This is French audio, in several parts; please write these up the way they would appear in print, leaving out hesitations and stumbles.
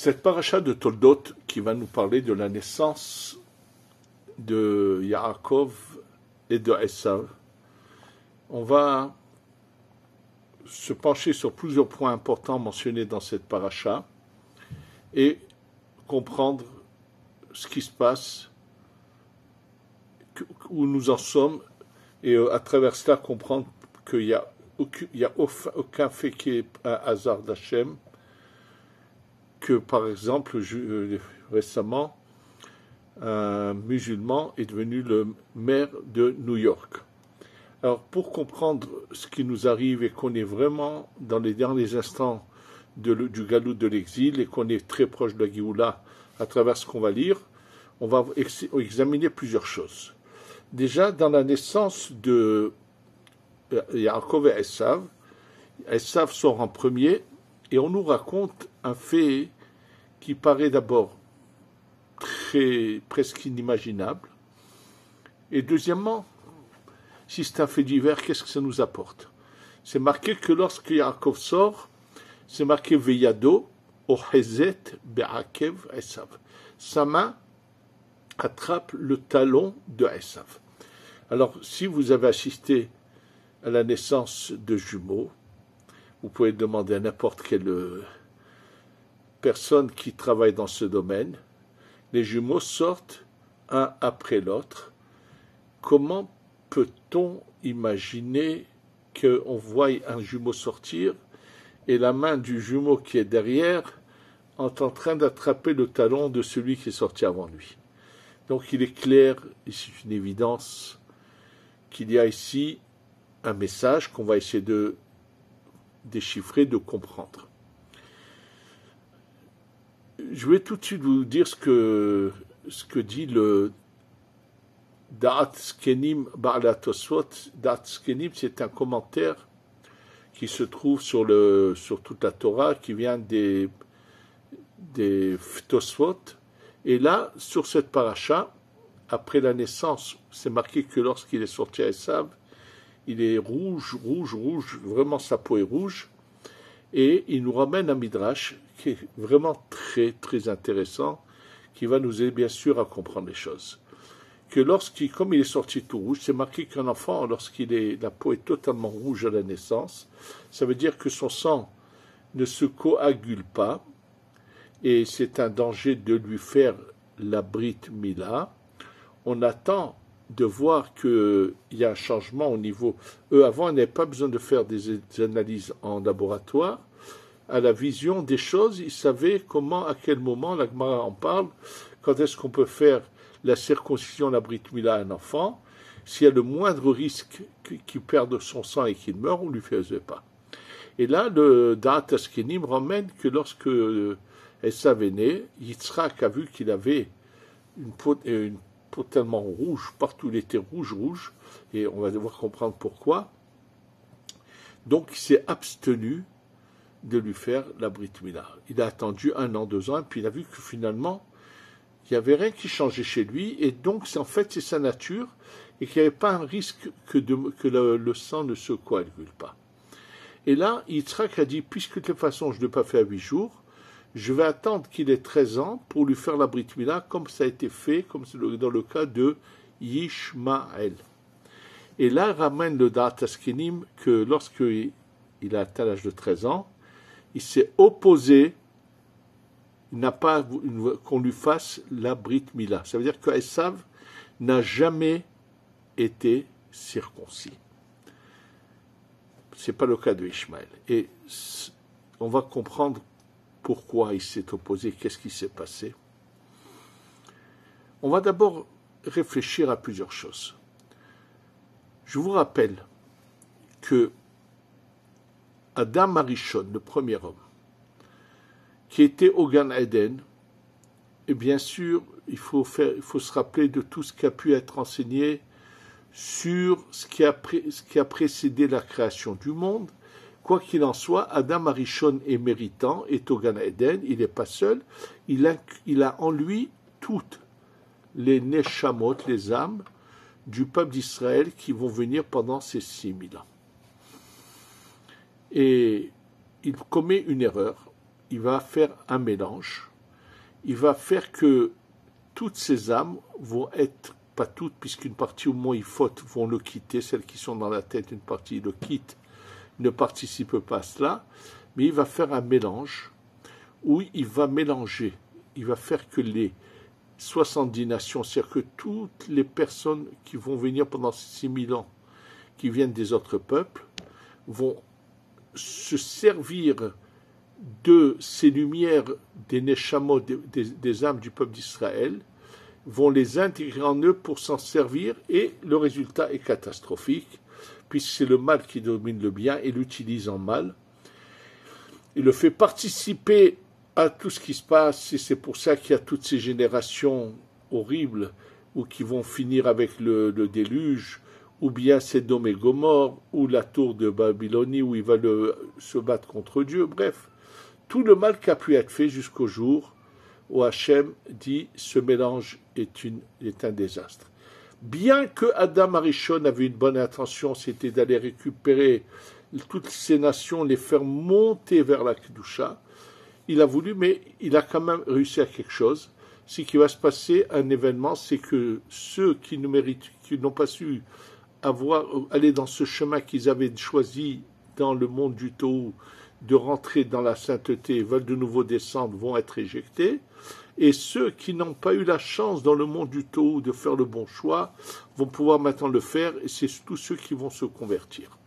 Cette paracha de Toldot qui va nous parler de la naissance de Yaakov et de Esav, on va se pencher sur plusieurs points importants mentionnés dans cette paracha et comprendre ce qui se passe, où nous en sommes, et à travers cela comprendre qu'il n'y a aucun fait qui est un hasard d'Hachem, que par exemple récemment un musulman est devenu le maire de New York. Alors pour comprendre ce qui nous arrive et qu'on est vraiment dans les derniers instants du galout de l'exil et qu'on est très proche de la Géoula à travers ce qu'on va lire, on va examiner plusieurs choses. Déjà dans la naissance de Yaakov et Esav, Esav sort en premier et on nous raconte un fait qui paraît d'abord presque inimaginable. Et deuxièmement, si c'est un fait divers, qu'est-ce que ça nous apporte? C'est marqué que lorsque Yaakov sort, c'est marqué Veyado, Ohezet, Be'akev, Esav. Sa main attrape le talon de Esav. Alors, si vous avez assisté à la naissance de jumeaux, vous pouvez demander à n'importe quelle personne qui travaille dans ce domaine, les jumeaux sortent un après l'autre. Comment peut-on imaginer qu'on voit un jumeau sortir et la main du jumeau qui est derrière est en train d'attraper le talon de celui qui est sorti avant lui? Donc il est clair, c'est une évidence, qu'il y a ici un message qu'on va essayer de déchiffrer, de comprendre. Je vais tout de suite vous dire ce que dit le Da'at Zkenim Ba'ala Tosfot. Da'at Zkenim, c'est un commentaire qui se trouve sur toute la Torah, qui vient des Tosfot. Et là, sur cette paracha, après la naissance, c'est marqué que lorsqu'il est sorti à Esav, il est rouge, vraiment sa peau est rouge. Et il nous ramène un midrash qui est vraiment très, très intéressant, qui va nous aider bien sûr à comprendre les choses. Que comme il est sorti tout rouge, c'est marqué qu'un enfant, la peau est totalement rouge à la naissance, ça veut dire que son sang ne se coagule pas, et c'est un danger de lui faire la Brit Mila. On attend de voir qu'il y a un changement au niveau... avant, ils n'avaient pas besoin de faire des analyses en laboratoire. À la vision des choses, ils savaient comment, à quel moment, la Gemara en parle, quand est-ce qu'on peut faire la circoncision, la Brit Mila à un enfant. S'il y a le moindre risque qu'il perde son sang et qu'il meure, on ne lui faisait pas. Et là, le Da'at Zkenim ramène que lorsque Esav est né, Yitzhak a vu qu'il avait une peau tellement rouge, partout il était rouge, et on va devoir comprendre pourquoi. Donc il s'est abstenu de lui faire la Brit Mila. Il a attendu 1 an, 2 ans, et puis il a vu que finalement, il n'y avait rien qui changeait chez lui, et donc en fait c'est sa nature, et qu'il n'y avait pas un risque que le sang ne se coagule pas. Et là, Yitzhak a dit, puisque de toute façon je ne l'ai pas fait à 8 jours, je vais attendre qu'il ait 13 ans pour lui faire la Brit Mila, comme ça a été fait, comme dans le cas de Yishmael. Et là, ramène le Da'at Zkenim que lorsqu'il a atteint l'âge de 13 ans, il s'est opposé, il n'a pas qu'on lui fasse la Brit Mila. Ça veut dire que Esav n'a jamais été circoncis. Ce n'est pas le cas de Ishmael. Et on va comprendre pourquoi il s'est opposé, qu'est-ce qui s'est passé. On va d'abord réfléchir à plusieurs choses. Je vous rappelle que Adam Arishon, le premier homme, qui était au Gan Eden, et bien sûr, il faut se rappeler de tout ce qui a pu être enseigné sur ce qui a précédé la création du monde. Quoi qu'il en soit, Adam Arishon est méritant, est au Gan Eden, il n'est pas seul, il a en lui toutes les neshamot, les âmes du peuple d'Israël qui vont venir pendant ces 6000 ans. Et il commet une erreur, il va faire un mélange, il va faire que toutes ces âmes vont être, pas toutes, puisqu'une partie au moins ils fautent, vont le quitter, celles qui sont dans la tête, une partie le quitte, ne participe pas à cela, mais il va faire un mélange où il va mélanger, il va faire que les 70 nations, c'est-à-dire que toutes les personnes qui vont venir pendant 6000 ans, qui viennent des autres peuples, vont se servir de ces lumières des Neshamot, des âmes du peuple d'Israël, vont les intégrer en eux pour s'en servir, et le résultat est catastrophique, puisque c'est le mal qui domine le bien et l'utilise en mal. Il le fait participer à tout ce qui se passe, et c'est pour ça qu'il y a toutes ces générations horribles, ou qui vont finir avec le déluge, ou bien Sodome et Gomorrhe, ou la tour de Babylonie, où il va se battre contre Dieu, bref, tout le mal qui a pu être fait jusqu'au jour où Hachem dit ce mélange est un désastre. Bien que Adam Arishon avait une bonne intention, c'était d'aller récupérer toutes ces nations, les faire monter vers la Kedusha, il a voulu, mais il a quand même réussi à quelque chose. Ce qui va se passer, un événement, c'est que ceux qui ne méritent, qui n'ont pas su aller dans ce chemin qu'ils avaient choisi dans le monde du Tohu, de rentrer dans la sainteté, veulent de nouveau descendre, vont être éjectés. Et ceux qui n'ont pas eu la chance dans le monde du Tohu de faire le bon choix vont pouvoir maintenant le faire, et c'est tous ceux qui vont se convertir.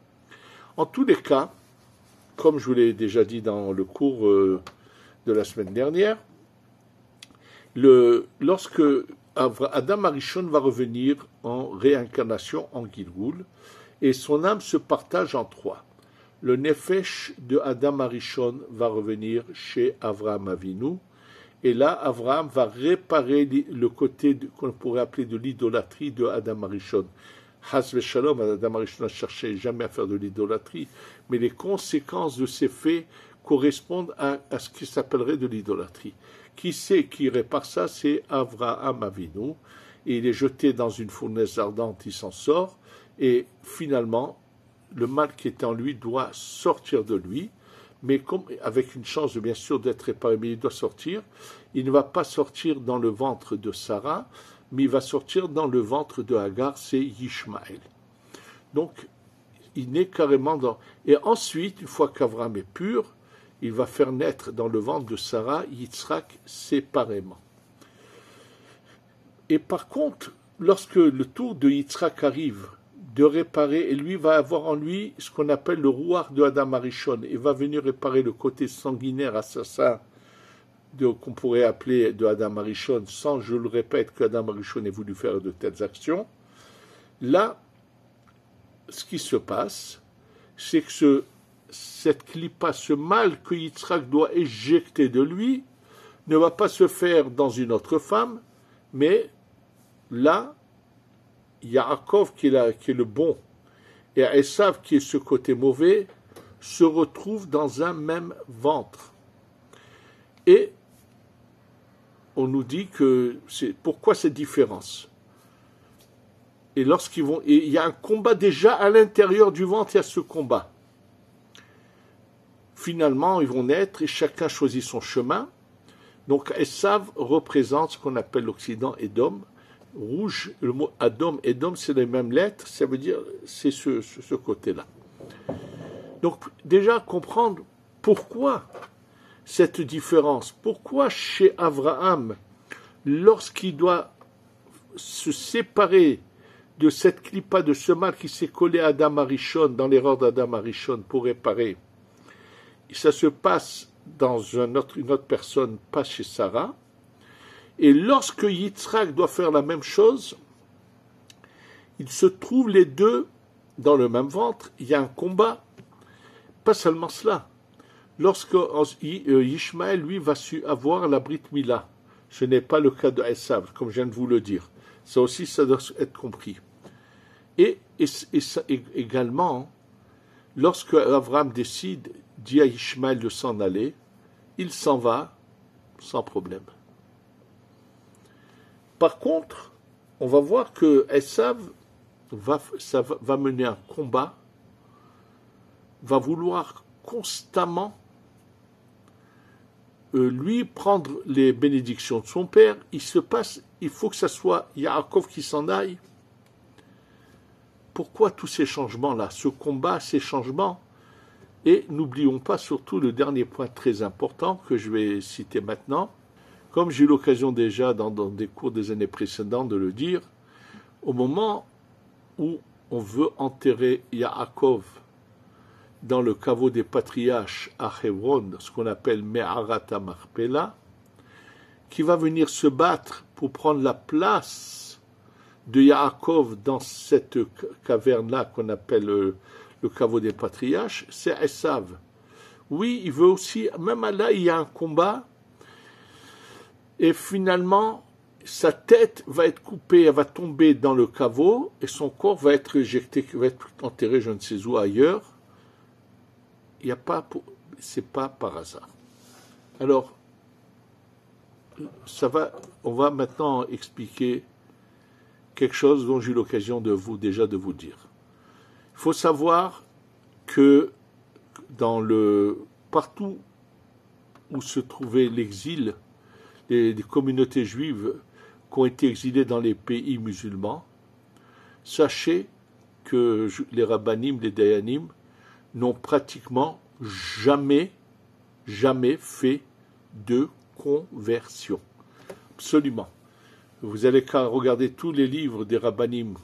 En tous les cas, comme je vous l'ai déjà dit dans le cours de la semaine dernière, lorsque Adam Arishon va revenir en réincarnation en Gilgul, et son âme se partage en trois. Le Nefesh de Adam Arishon va revenir chez Avraham Avinu, et là, Avraham va réparer le côté qu'on pourrait appeler de l'idolâtrie de Adam Arishon. Haz v'shalom, Adam Arishon ne cherchait jamais à faire de l'idolâtrie, mais les conséquences de ces faits correspondent à ce qui s'appellerait de l'idolâtrie. Qui c'est qui répare ça? C'est Avraham Avinu, et il est jeté dans une fournaise ardente, il s'en sort, et finalement, le mal qui est en lui doit sortir de lui, mais avec une chance bien sûr d'être réparé, mais il doit sortir. Il ne va pas sortir dans le ventre de Sarah, mais il va sortir dans le ventre de Hagar, c'est Yishmaël. Donc, il naît carrément dans... Et ensuite, une fois qu'Avraham est pur, il va faire naître dans le ventre de Sarah, Yitzhak, séparément. Et par contre, lorsque le tour de Yitzhak arrive, de réparer, et lui va avoir en lui ce qu'on appelle le rouar de Adam Arishon, et va venir réparer le côté sanguinaire, assassin, qu'on pourrait appeler de Adam Arishon, sans, je le répète, que Adam Arishon ait voulu faire de telles actions. Là, ce qui se passe, c'est que cette clipa, ce mal que Yitzhak doit éjecter de lui, ne va pas se faire dans une autre femme, mais là, Yaakov, qui est le bon, et Esav, qui est ce côté mauvais, se retrouvent dans un même ventre. Et on nous dit que pourquoi cette différence? Et il y a un combat déjà à l'intérieur du ventre, il y a ce combat. Finalement, ils vont naître et chacun choisit son chemin. Donc Esav représente ce qu'on appelle l'Occident Édom. Rouge, le mot Adom, Edom, c'est les mêmes lettres, ça veut dire, c'est ce côté-là. Donc, déjà, comprendre pourquoi cette différence, pourquoi chez Avraham, lorsqu'il doit se séparer de cette clipa, de ce mal qui s'est collé à Adam Arishon, dans l'erreur d'Adam Arishon pour réparer, ça se passe dans une autre personne, pas chez Sarah. Et lorsque Yitzhak doit faire la même chose, ils se trouvent les deux dans le même ventre, il y a un combat. Pas seulement cela. Lorsque Ishmaël, lui, va avoir la Brit Mila, ce n'est pas le cas de Esav, comme je viens de vous le dire. Ça aussi, ça doit être compris. Et ça, également, lorsque Abraham décide, dit à Ishmaël de s'en aller, il s'en va sans problème. Par contre, on va voir que Esav va mener un combat, va vouloir constamment lui prendre les bénédictions de son père, il faut que ça soit Yaakov qui s'en aille. Pourquoi tous ces changements-là, ce combat, ces changements? Et n'oublions pas surtout le dernier point très important que je vais citer maintenant. Comme j'ai eu l'occasion déjà dans des cours des années précédentes de le dire, au moment où on veut enterrer Yaakov dans le caveau des patriarches à Hebron, ce qu'on appelle Me'arat HaMachpelah, qui va venir se battre pour prendre la place de Yaakov dans cette caverne-là qu'on appelle le caveau des patriarches, c'est Esav. Oui, il veut aussi, même là, il y a un combat, et finalement, sa tête va être coupée, elle va tomber dans le caveau, et son corps va être éjecté, va être enterré je ne sais où ailleurs. C'est pas par hasard. Alors, on va maintenant expliquer quelque chose dont j'ai eu l'occasion de vous dire. Il faut savoir que partout où se trouvait l'exil, des communautés juives qui ont été exilées dans les pays musulmans, sachez que les rabbanim, les dayanim, n'ont pratiquement jamais fait de conversion. Absolument. Vous allez regarder tous les livres des rabbanim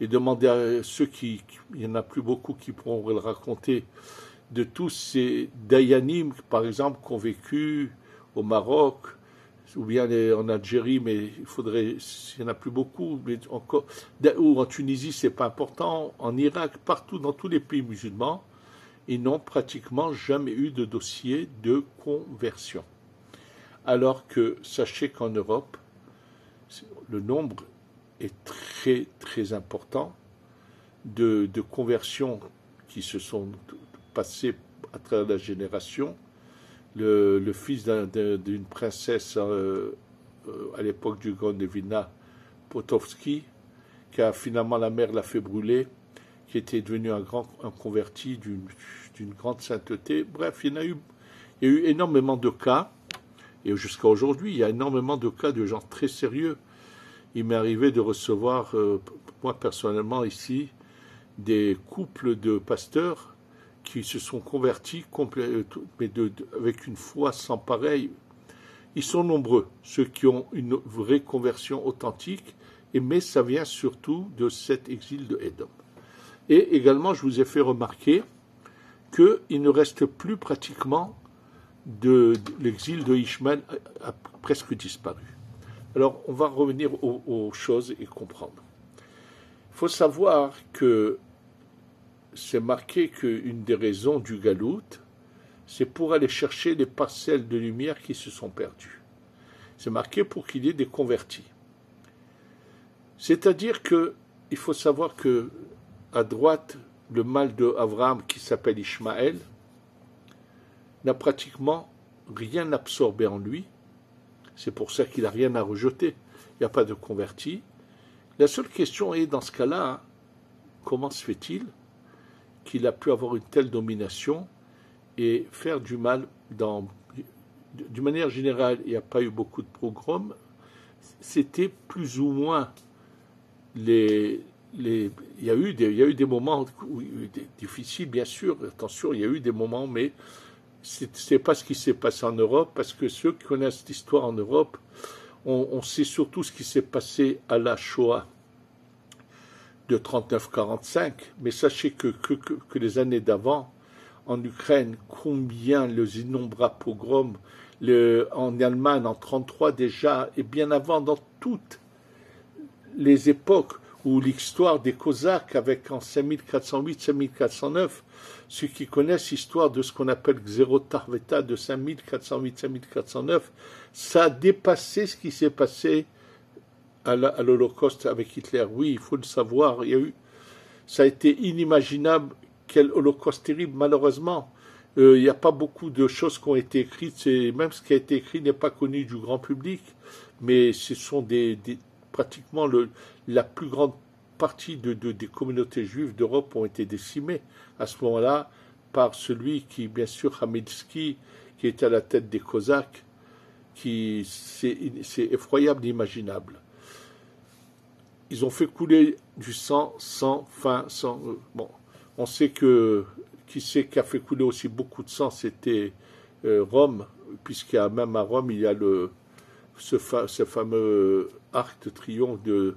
et demander à ceux il n'y en a plus beaucoup qui pourront le raconter, de tous ces dayanim, par exemple, qui ont vécu au Maroc, ou bien en Algérie, mais il n'y en a plus beaucoup, mais encore, ou en Tunisie, c'est pas important, en Irak, partout, dans tous les pays musulmans, ils n'ont pratiquement jamais eu de dossier de conversion. Alors que, sachez qu'en Europe, le nombre est très, très important de conversions qui se sont passées à travers la génération. Le fils d'une princesse à l'époque du Grand de Vilna, Potofsky, qui a finalement la mère l'a fait brûler, qui était devenu un converti d'une grande sainteté. Bref, il y a eu énormément de cas, et jusqu'à aujourd'hui, il y a énormément de cas de gens très sérieux. Il m'est arrivé de recevoir, moi personnellement ici, des couples de pasteurs qui se sont convertis, mais avec une foi sans pareil. Ils sont nombreux, ceux qui ont une vraie conversion authentique, mais ça vient surtout de cet exil de Édom. Et également, je vous ai fait remarquer qu'il ne reste plus pratiquement l'exil de Ishmaël a presque disparu. Alors, on va revenir aux choses et comprendre. Il faut savoir que c'est marqué qu'une des raisons du galout, c'est pour aller chercher les parcelles de lumière qui se sont perdues. C'est marqué pour qu'il y ait des convertis. C'est-à-dire qu'il faut savoir que à droite, le mâle de Abraham, qui s'appelle Ishmaël, n'a pratiquement rien absorbé en lui. C'est pour ça qu'il n'a rien à rejeter. Il n'y a pas de converti. La seule question est, dans ce cas-là, comment se fait-il qu'il a pu avoir une telle domination et faire du mal d'une manière générale, il n'y a pas eu beaucoup de pogroms. C'était plus ou moins il y a eu des moments difficiles, bien sûr, attention, il y a eu des moments, mais c'est pas ce qui s'est passé en Europe, parce que ceux qui connaissent l'histoire en Europe, on sait surtout ce qui s'est passé à la Shoah de 39-45, mais sachez que les années d'avant, en Ukraine, combien les innombrables pogroms, en Allemagne en 1933 déjà, et bien avant, dans toutes les époques où l'histoire des Cosaques avec en 5408-5409, ceux qui connaissent l'histoire de ce qu'on appelle Xerotarveta de 5408-5409, ça a dépassé ce qui s'est passé à l'Holocauste avec Hitler. Oui, il faut le savoir, ça a été inimaginable, quel Holocauste terrible, malheureusement. Il n'y a pas beaucoup de choses qui ont été écrites, même ce qui a été écrit n'est pas connu du grand public, mais ce sont pratiquement la plus grande partie des communautés juives d'Europe ont été décimées à ce moment-là par celui qui, bien sûr, Hamilski, qui était à la tête des Cosaques, c'est effroyable, inimaginable. Ils ont fait couler du sang sans fin, bon, on sait que qui c'est qui a fait couler aussi beaucoup de sang, c'était Rome, même à Rome, il y a ce fameux arc de triomphe de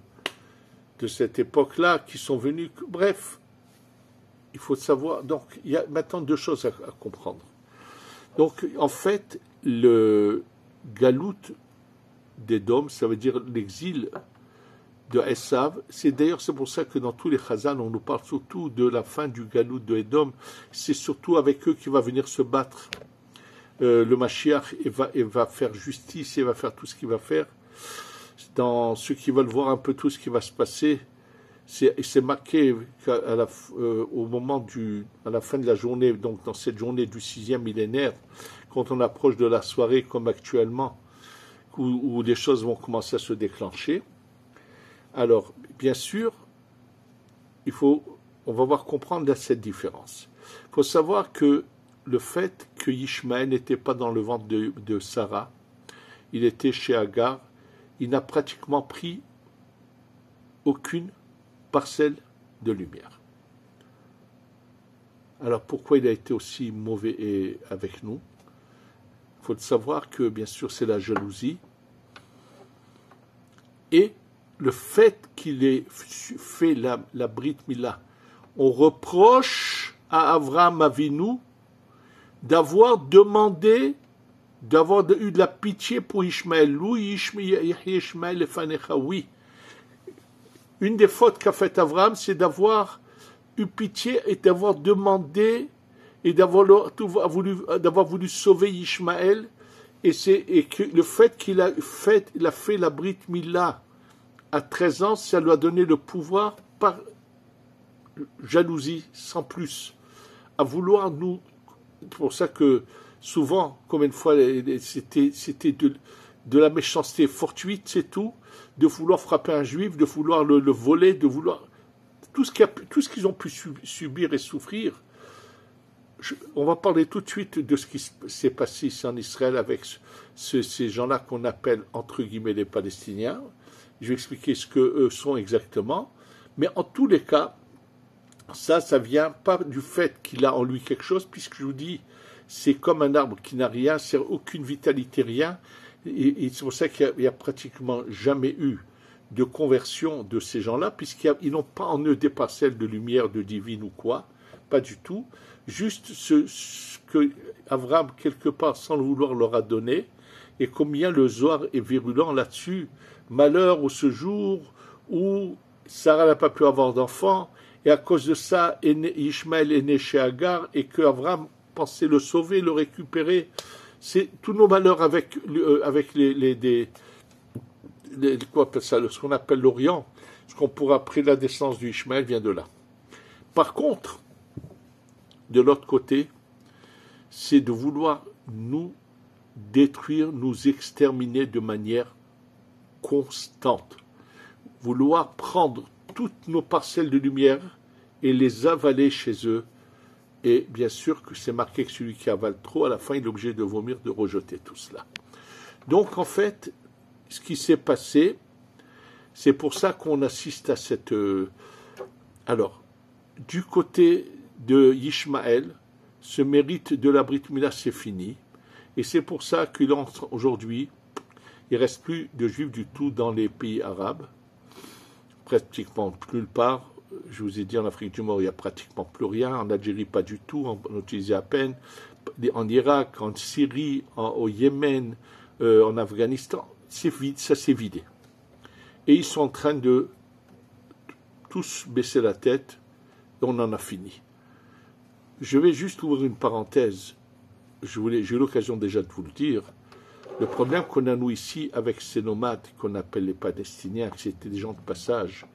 cette époque-là, qui sont venus. Bref, il faut savoir. Donc, il y a maintenant deux choses à comprendre. Donc, en fait, le galout d'Édom, ça veut dire l'exil de Esav. C'est pour ça que dans tous les Chazal, on nous parle surtout de la fin du galout de Édom. C'est surtout avec eux qu'il va venir se battre. Le Mashiach va faire justice, et va faire tout ce qu'il va faire. Dans ceux qui veulent voir un peu tout ce qui va se passer, c'est marqué à la fin de la journée, donc dans cette journée du 6e millénaire, quand on approche de la soirée comme actuellement, où les choses vont commencer à se déclencher. Alors, bien sûr, on va voir comprendre cette différence. Il faut savoir que le fait que Ishmaël n'était pas dans le ventre de Sarah, il était chez Agar, il n'a pratiquement pris aucune parcelle de lumière. Alors pourquoi il a été aussi mauvais avec nous? Il faut savoir que bien sûr c'est la jalousie et le fait qu'il ait fait la Brit Mila. On reproche à Avraham Avinu d'avoir eu de la pitié pour Ishmaël. Oui. Une des fautes qu'a fait Avraham, c'est d'avoir eu pitié et d'avoir demandé et d'avoir voulu sauver Ishmaël. Et que le fait qu'il a fait la Brit Mila à 13 ans, ça lui a donné le pouvoir par jalousie, sans plus, à vouloir nous. C'est pour ça que souvent, combien de fois, c'était de la méchanceté fortuite, c'est tout, de vouloir frapper un juif, de vouloir le voler, de vouloir tout ce qu'ils ont pu subir et souffrir. On va parler tout de suite de ce qui s'est passé ici en Israël avec ces gens-là qu'on appelle entre guillemets les Palestiniens. Je vais expliquer ce qu'eux sont exactement. Mais en tous les cas, ça vient pas du fait qu'il a en lui quelque chose, puisque je vous dis, c'est comme un arbre qui n'a rien, c'est aucune vitalité, rien. Et c'est pour ça qu'il n'y a pratiquement jamais eu de conversion de ces gens-là, puisqu'ils n'ont pas en eux des parcelles de lumière, de divine ou quoi, pas du tout. Juste ce que Abraham, quelque part, sans le vouloir, leur a donné, et combien le Zohar est virulent là-dessus. Malheur au ce jour où Sarah n'a pas pu avoir d'enfant, et à cause de ça, Ishmaël est né chez Agar, et que Abraham pensait le sauver, le récupérer. C'est tous nos malheurs avec ce qu'on appelle l'Orient, ce qu'on pourra après la descendance du Ishmaël vient de là. Par contre, de l'autre côté, c'est de vouloir nous détruire, nous exterminer de manière constante. Vouloir prendre toutes nos parcelles de lumière et les avaler chez eux. Et bien sûr que c'est marqué que celui qui avale trop, à la fin, il est obligé de vomir, de rejeter tout cela. Donc, en fait, ce qui s'est passé, c'est pour ça qu'on assiste à cette... Alors, du côté de Ishmaël, ce mérite de la Brit Mila, c'est fini. Et c'est pour ça qu'il entre aujourd'hui, il ne reste plus de juifs du tout dans les pays arabes. Pratiquement nulle part. Je vous ai dit, en Afrique du Nord, il n'y a pratiquement plus rien. En Algérie, pas du tout. On utilisait à peine. En Irak, en Syrie, au Yémen, en Afghanistan, c'est vide, ça s'est vidé. Et ils sont en train de tous baisser la tête. Et on en a fini. Je vais juste ouvrir une parenthèse. J'ai eu l'occasion déjà de vous le dire. Le problème qu'on a, nous, ici, avec ces nomades qu'on appelle les Palestiniens, que c'était des gens de passage,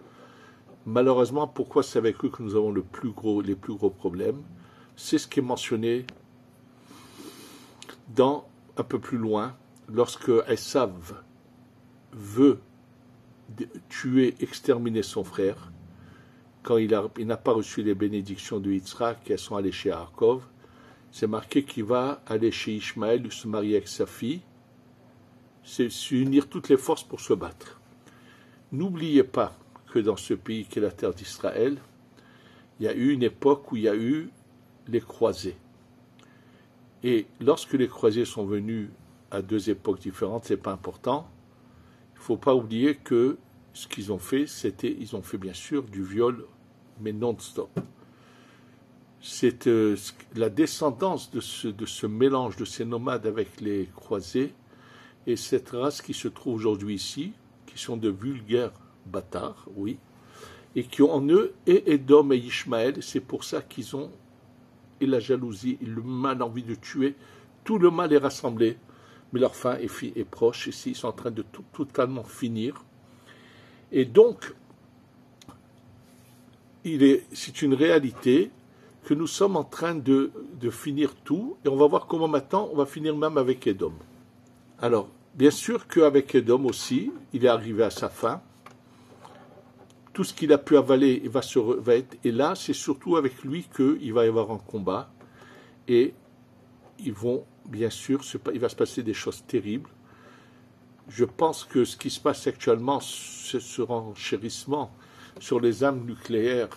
malheureusement, pourquoi c'est avec eux que nous avons les plus gros problèmes? C'est ce qui est mentionné un peu plus loin, lorsque Esav veut tuer, exterminer son frère, quand il n'a pas reçu les bénédictions de Yitzhak, qui sont allées chez Yaakov, c'est marqué qu'il va aller chez Ishmaël, se marier avec sa fille, c'est unir toutes les forces pour se battre. N'oubliez pas que dans ce pays qui est la terre d'Israël, il y a eu une époque où il y a eu les croisés. Et lorsque les croisés sont venus à deux époques différentes, c'est pas important, il ne faut pas oublier que ce qu'ils ont fait, ils ont fait bien sûr du viol, mais non-stop. C'est la descendance de ce mélange de ces nomades avec les croisés et cette race qui se trouve aujourd'hui ici, qui sont de vulgaires bâtards, oui, et qui ont en eux et Édom et Ishmaël. C'est pour ça qu'ils ont et la jalousie, et le mal, l'envie de tuer. Tout le mal est rassemblé, mais leur fin est proche. Ici, ils sont en train de totalement finir. Et donc, c'est une réalité que nous sommes en train de finir tout, et on va voir comment maintenant on va finir même avec Édom. Alors, bien sûr qu'avec Édom aussi, il est arrivé à sa fin. Tout ce qu'il a pu avaler va être, et là, c'est surtout avec lui qu'il va y avoir un combat, et ils vont, bien sûr, il va se passer des choses terribles. Je pense que ce qui se passe actuellement, ce renchérissement sur les armes nucléaires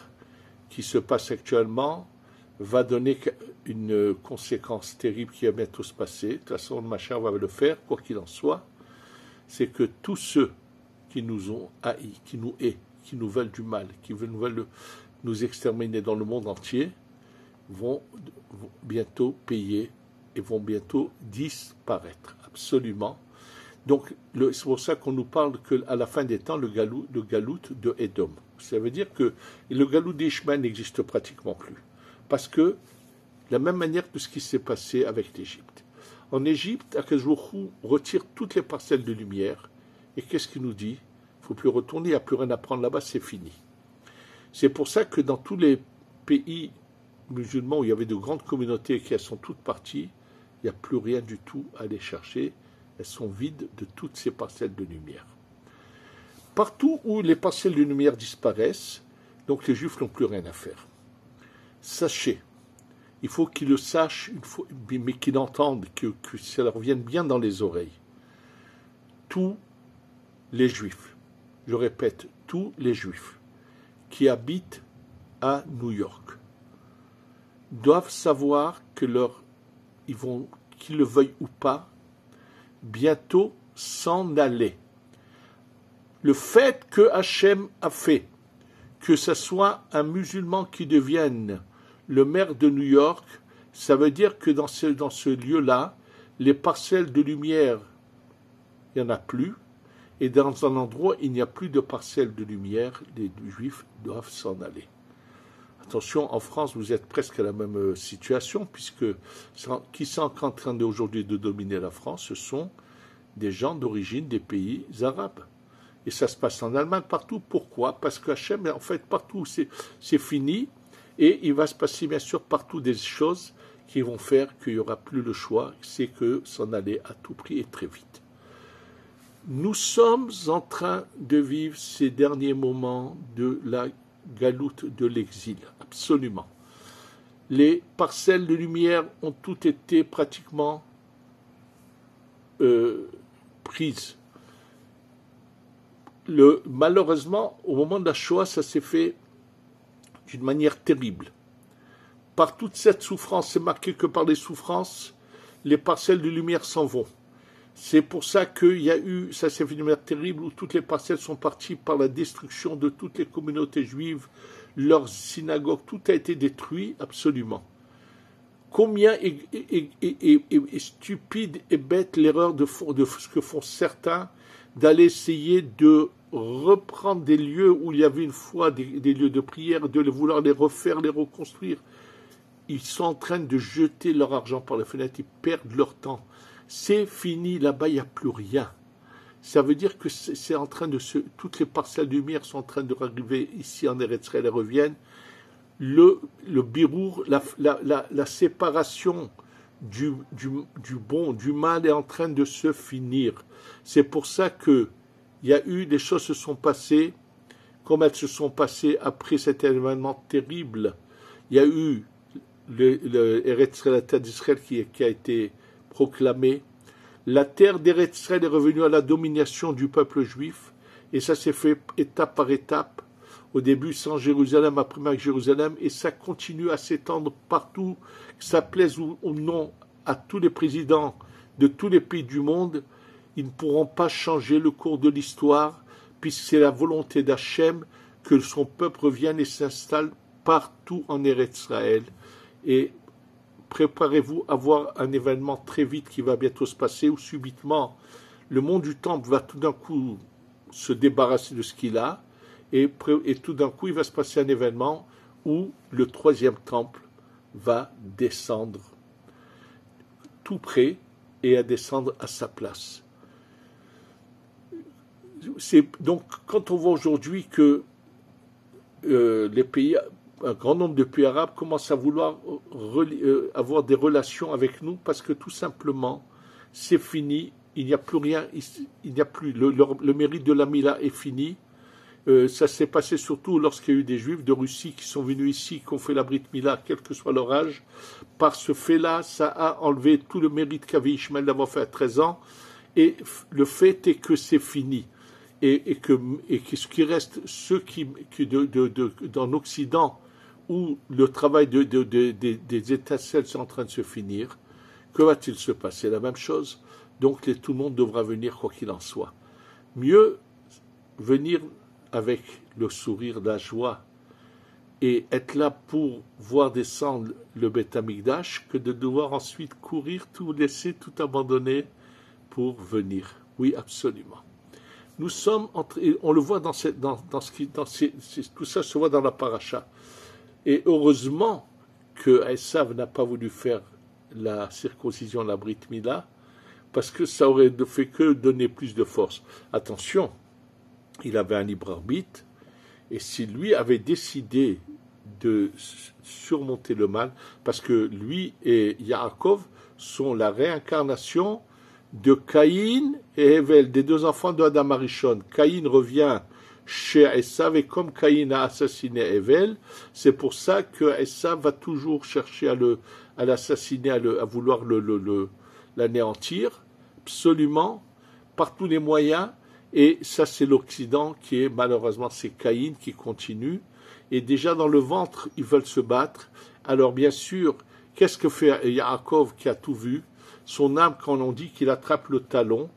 qui se passe actuellement, va donner une conséquence terrible qui va bientôt se passer. De toute façon, le machin va le faire, quoi qu'il en soit. C'est que tous ceux qui nous ont haïs, qui nous haïssent, qui nous veulent du mal, qui veulent nous exterminer dans le monde entier, vont bientôt payer et vont bientôt disparaître, absolument. Donc, c'est pour ça qu'on nous parle qu'à la fin des temps, le galout de Édom. Ça veut dire que le galout d'Ishmaël n'existe pratiquement plus. Parce que, de la même manière que ce qui s'est passé avec l'Égypte. En Égypte, Akashvouchou retire toutes les parcelles de lumière, et qu'est-ce qu'il nous dit ? Il ne faut plus retourner, il n'y a plus rien à prendre là-bas, c'est fini. C'est pour ça que dans tous les pays musulmans où il y avait de grandes communautés qui sont toutes parties, il n'y a plus rien du tout à aller chercher, elles sont vides de toutes ces parcelles de lumière. Partout où les parcelles de lumière disparaissent, donc les Juifs n'ont plus rien à faire. Sachez, il faut qu'ils le sachent, mais qu'ils entendent, que ça leur vienne bien dans les oreilles. Tous les Juifs, je répète, tous les Juifs qui habitent à New York doivent savoir que qu'ils le veuillent ou pas, bientôt s'en aller. Le fait que Hachem a fait que ce soit un musulman qui devienne le maire de New York, ça veut dire que dans ce lieu-là, les parcelles de lumière, il n'y en a plus, et dans un endroit, il n'y a plus de parcelles de lumière, les Juifs doivent s'en aller. Attention, en France, vous êtes presque à la même situation, puisque qui sont en train aujourd'hui de dominer la France, ce sont des gens d'origine des pays arabes. Et ça se passe en Allemagne, partout. Pourquoi ? Parce que Hachem, en fait, partout, c'est fini. Et il va se passer, bien sûr, partout des choses qui vont faire qu'il n'y aura plus le choix. C'est que s'en aller à tout prix et très vite. Nous sommes en train de vivre ces derniers moments de la galoute de l'exil. Absolument. Les parcelles de lumière ont toutes été pratiquement prises. Malheureusement, au moment de la Shoah, ça s'est fait d'une manière terrible. Par toute cette souffrance, c'est marqué que par les souffrances, les parcelles de lumière s'en vont. C'est pour ça qu'il y a eu, ça s'est fait d'une manière terrible, où toutes les parcelles sont parties par la destruction de toutes les communautés juives, leurs synagogues, tout a été détruit, absolument. Combien est stupide et bête l'erreur de ce que font certains, d'aller essayer de reprendre des lieux où il y avait une fois des lieux de prière, de vouloir les refaire, les reconstruire. Ils sont en train de jeter leur argent par la fenêtre, ils perdent leur temps. C'est fini, là-bas, il n'y a plus rien. Ça veut dire que c'est en train de toutes les parcelles de lumière sont en train de arriver ici en Eretz Israël et reviennent. Le birour, la séparation du bon, du mal est en train de se finir. C'est pour ça que il y a eu, des choses se sont passées, comme elles se sont passées après cet événement terrible. Il y a eu Eretz Israël, la terre d'Israël qui a été proclamée. La terre d'Eretz Israël est revenue à la domination du peuple juif, et ça s'est fait étape par étape. Au début sans Jérusalem, après avec Jérusalem, et ça continue à s'étendre partout, que ça plaise ou non à tous les présidents de tous les pays du monde. Ils ne pourront pas changer le cours de l'histoire, puisque c'est la volonté d'Hachem que son peuple revienne et s'installe partout en Eretz Israël. Et préparez-vous à voir un événement très vite qui va bientôt se passer, où subitement le monde du temple va tout d'un coup se débarrasser de ce qu'il a, et tout d'un coup il va se passer un événement où le troisième temple va descendre tout près et à descendre à sa place. Donc quand on voit aujourd'hui que les pays, un grand nombre de pays arabes commencent à vouloir avoir des relations avec nous, parce que tout simplement c'est fini, il n'y a plus rien, il n'y a plus le mérite de la Mila est fini. Ça s'est passé surtout lorsqu'il y a eu des Juifs de Russie qui sont venus ici, qui ont fait la Brit Mila, quel que soit leur âge. Par ce fait-là, ça a enlevé tout le mérite qu'avait Ishmael d'avoir fait à 13 ans. Et le fait est que c'est fini. Et que ce qui reste, ceux qui dans l'Occident, où le travail des étincelles est en train de se finir, que va-t-il se passer? La même chose. Donc tout le monde devra venir quoi qu'il en soit. Mieux venir avec le sourire, la joie, et être là pour voir descendre le Beth Amikdash, que de devoir ensuite courir, tout laisser, tout abandonner pour venir. Oui, absolument. Nous sommes on le voit tout ça se voit dans la paracha. Et heureusement que Esav n'a pas voulu faire la circoncision, la Brit Mila, parce que ça aurait fait que donner plus de force. Attention, il avait un libre arbitre, et si lui avait décidé de surmonter le mal, parce que lui et Yaakov sont la réincarnation de Caïn et Hevel, des deux enfants de Adam Arishon. Caïn revient chez Esav, et comme Caïn a assassiné Hevel, c'est pour ça que Esav va toujours chercher à l'assassiner, à vouloir l'anéantir, absolument, par tous les moyens. Et ça, c'est l'Occident qui est, malheureusement, c'est Caïn qui continue. Et déjà dans le ventre, ils veulent se battre. Alors, bien sûr, qu'est-ce que fait Yaakov qui a tout vu? Son âme, quand on dit qu'il attrape le talon,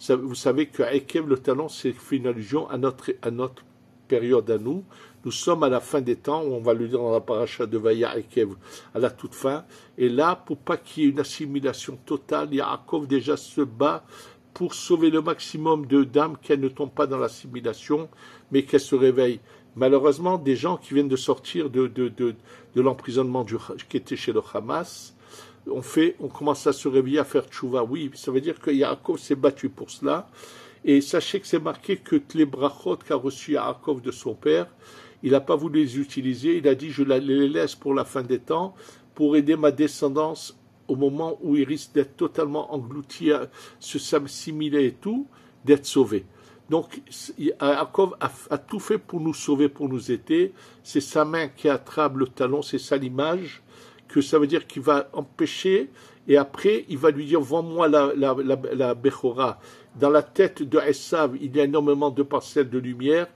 vous savez que Ekev, le talon, c'est une allusion à notre période à nous. Nous sommes à la fin des temps, on va le dire dans la paracha de Vaya Ekev, à la toute fin. Et là, pour pas qu'il y ait une assimilation totale, Yaakov déjà se bat pour sauver le maximum d'âmes, qu'elles ne tombent pas dans l'assimilation, mais qu'elles se réveillent. Malheureusement, des gens qui viennent de sortir de l'emprisonnement qui était chez le Hamas, on commence à se réveiller, à faire tchouva. Oui, ça veut dire que Yaakov s'est battu pour cela. Et sachez que c'est marqué que les brachot qu'a reçu Yaakov de son père, il n'a pas voulu les utiliser. Il a dit, je les laisse pour la fin des temps, pour aider ma descendance au moment où il risque d'être totalement englouti, se s'assimiler et tout, d'être sauvé. Donc, Yaakov a tout fait pour nous sauver, pour nous aider. C'est sa main qui attrape le talon, c'est ça l'image, que ça veut dire qu'il va empêcher, et après, il va lui dire, vends-moi la Bechora. Dans la tête de Esav, il y a énormément de parcelles de lumière,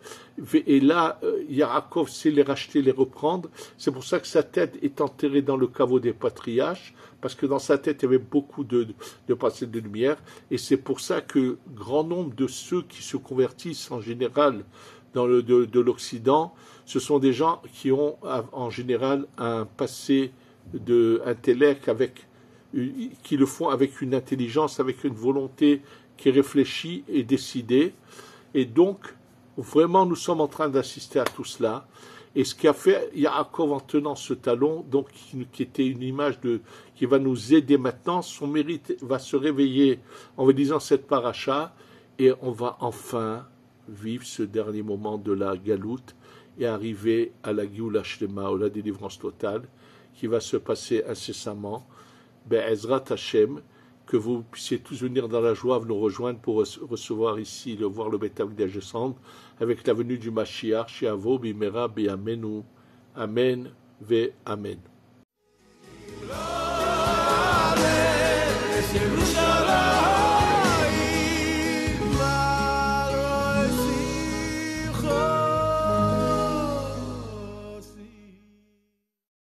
et là, Yaakov sait les racheter, les reprendre. C'est pour ça que sa tête est enterrée dans le caveau des patriarches, parce que dans sa tête, il y avait beaucoup de parcelles de lumière, et c'est pour ça que grand nombre de ceux qui se convertissent en général de l'Occident, ce sont des gens qui ont en général un passé d'intellect, qui le font avec une intelligence, avec une volonté qui est réfléchie et décidée. Et donc, vraiment, nous sommes en train d'assister à tout cela. Et ce qu'a fait Yaakov en tenant ce talon, donc qui était une image qui va nous aider maintenant, son mérite va se réveiller en disant cette paracha, et on va enfin vivre ce dernier moment de la galoute et arriver à la Géoula Shlema, ou la délivrance totale, qui va se passer incessamment. Be'ezrat Hashem, que vous puissiez tous venir dans la joie, nous rejoindre pour recevoir ici, voir le Beth Amikdash descendre, avec la venue du Mashiach, Sheavo, Bimera, Be'amenu, Amen, Ve Amen. Jérusalem.